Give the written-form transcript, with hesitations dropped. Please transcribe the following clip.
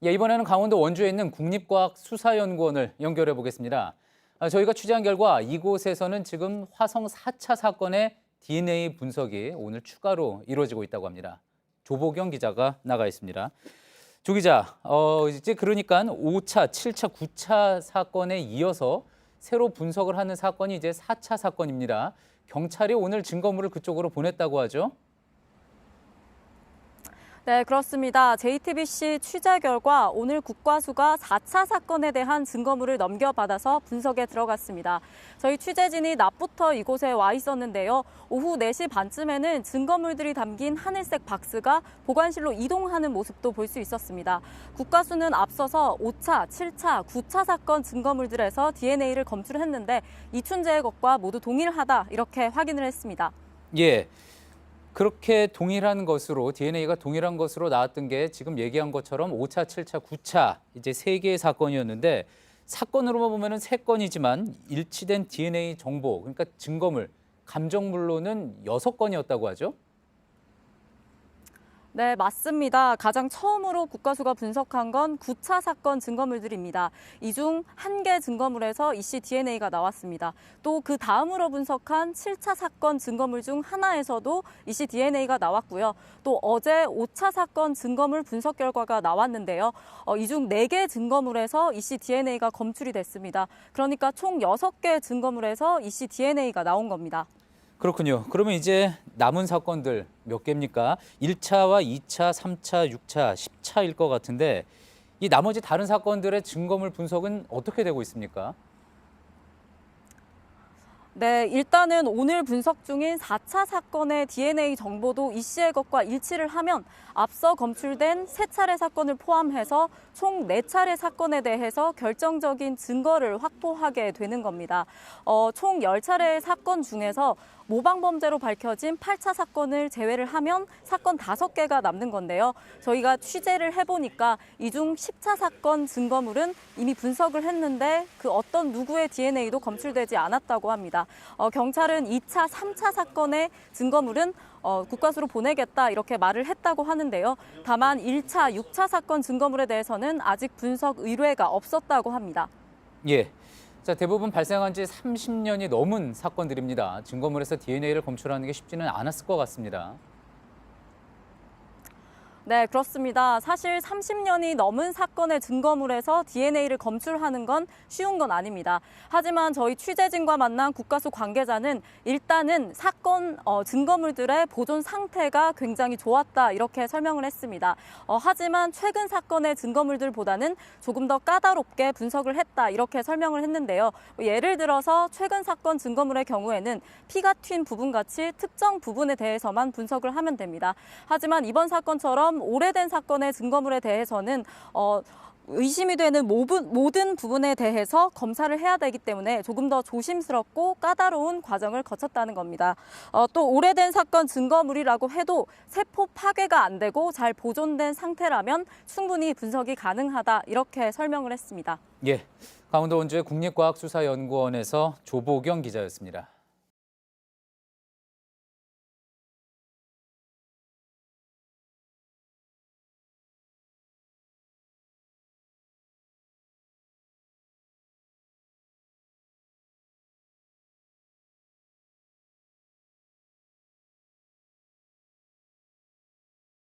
예, 이번에는 강원도 원주에 있는 국립과학수사연구원을 연결해 보겠습니다. 저희가 취재한 결과 이곳에서는 지금 화성 4차 사건의 DNA 분석이 오늘 추가로 이루어지고 있다고 합니다. 조보경 기자가 나가 있습니다. 조 기자, 이제 그러니까 5차, 7차, 9차 사건에 이어서 새로 분석을 하는 사건이 이제 4차 사건입니다. 경찰이 오늘 증거물을 그쪽으로 보냈다고 하죠? 네, 그렇습니다. JTBC 취재 결과 오늘 국과수가 4차 사건에 대한 증거물을 넘겨받아서 분석에 들어갔습니다. 저희 취재진이 낮부터 이곳에 와 있었는데요. 오후 4시 반쯤에는 증거물들이 담긴 하늘색 박스가 보관실로 이동하는 모습도 볼 수 있었습니다. 국과수는 앞서서 5차, 7차, 9차 사건 증거물들에서 DNA를 검출했는데 이춘재의 것과 모두 동일하다 이렇게 확인을 했습니다. 예. 그렇게 동일한 것으로 DNA가 동일한 것으로 나왔던 게 지금 얘기한 것처럼 5차, 7차, 9차 이제 3개의 사건이었는데 사건으로만 보면은 3건이지만 일치된 DNA 정보 그러니까 증거물, 감정물로는 6건이었다고 하죠. 네, 맞습니다. 가장 처음으로 국과수가 분석한 건 9차 사건 증거물들입니다. 이 중 1개 증거물에서 이씨 DNA가 나왔습니다. 또 그 다음으로 분석한 7차 사건 증거물 중 하나에서도 이씨 DNA가 나왔고요. 또 어제 5차 사건 증거물 분석 결과가 나왔는데요. 이 중 4개 증거물에서 이씨 DNA가 검출이 됐습니다. 그러니까 총 6개 증거물에서 이씨 DNA가 나온 겁니다. 그렇군요. 그러면 이제 남은 사건들 몇 개입니까? 1차와 2차, 3차, 6차, 10차일 것 같은데 이 나머지 다른 사건들의 증거물 분석은 어떻게 되고 있습니까? 네, 일단은 오늘 분석 중인 4차 사건의 DNA 정보도 이 씨의 것과 일치를 하면 앞서 검출된 3차례 사건을 포함해서 총 4차례 사건에 대해서 결정적인 증거를 확보하게 되는 겁니다. 총 10차례의 사건 중에서 모방범죄로 밝혀진 8차 사건을 제외를 하면 사건 5개가 남는 건데요. 저희가 취재를 해보니까 이 중 10차 사건 증거물은 이미 분석을 했는데 그 어떤 누구의 DNA도 검출되지 않았다고 합니다. 경찰은 2차, 3차 사건의 증거물은 국과수로 보내겠다 이렇게 말을 했다고 하는데요. 다만 1차, 6차 사건 증거물에 대해서는 아직 분석 의뢰가 없었다고 합니다. 예. 자, 대부분 발생한 지 30년이 넘은 사건들입니다. 증거물에서 DNA를 검출하는 게 쉽지는 않았을 것 같습니다. 네, 그렇습니다. 사실 30년이 넘은 사건의 증거물에서 DNA를 검출하는 건 쉬운 건 아닙니다. 하지만 저희 취재진과 만난 국과수 관계자는 일단은 사건 증거물들의 보존 상태가 굉장히 좋았다 이렇게 설명을 했습니다. 하지만 최근 사건의 증거물들보다는 조금 더 까다롭게 분석을 했다 이렇게 설명을 했는데요. 예를 들어서 최근 사건 증거물의 경우에는 피가 튄 부분 같이 특정 부분에 대해서만 분석을 하면 됩니다. 하지만 이번 사건처럼 오래된 사건의 증거물에 대해서는 의심이 되는 모든 부분에 대해서 검사를 해야 되기 때문에 조금 더 조심스럽고 까다로운 과정을 거쳤다는 겁니다. 또 오래된 사건 증거물이라고 해도 세포 파괴가 안 되고 잘 보존된 상태라면 충분히 분석이 가능하다 이렇게 설명을 했습니다. 예, 강원도 원주의 국립과학수사연구원에서 조보경 기자였습니다.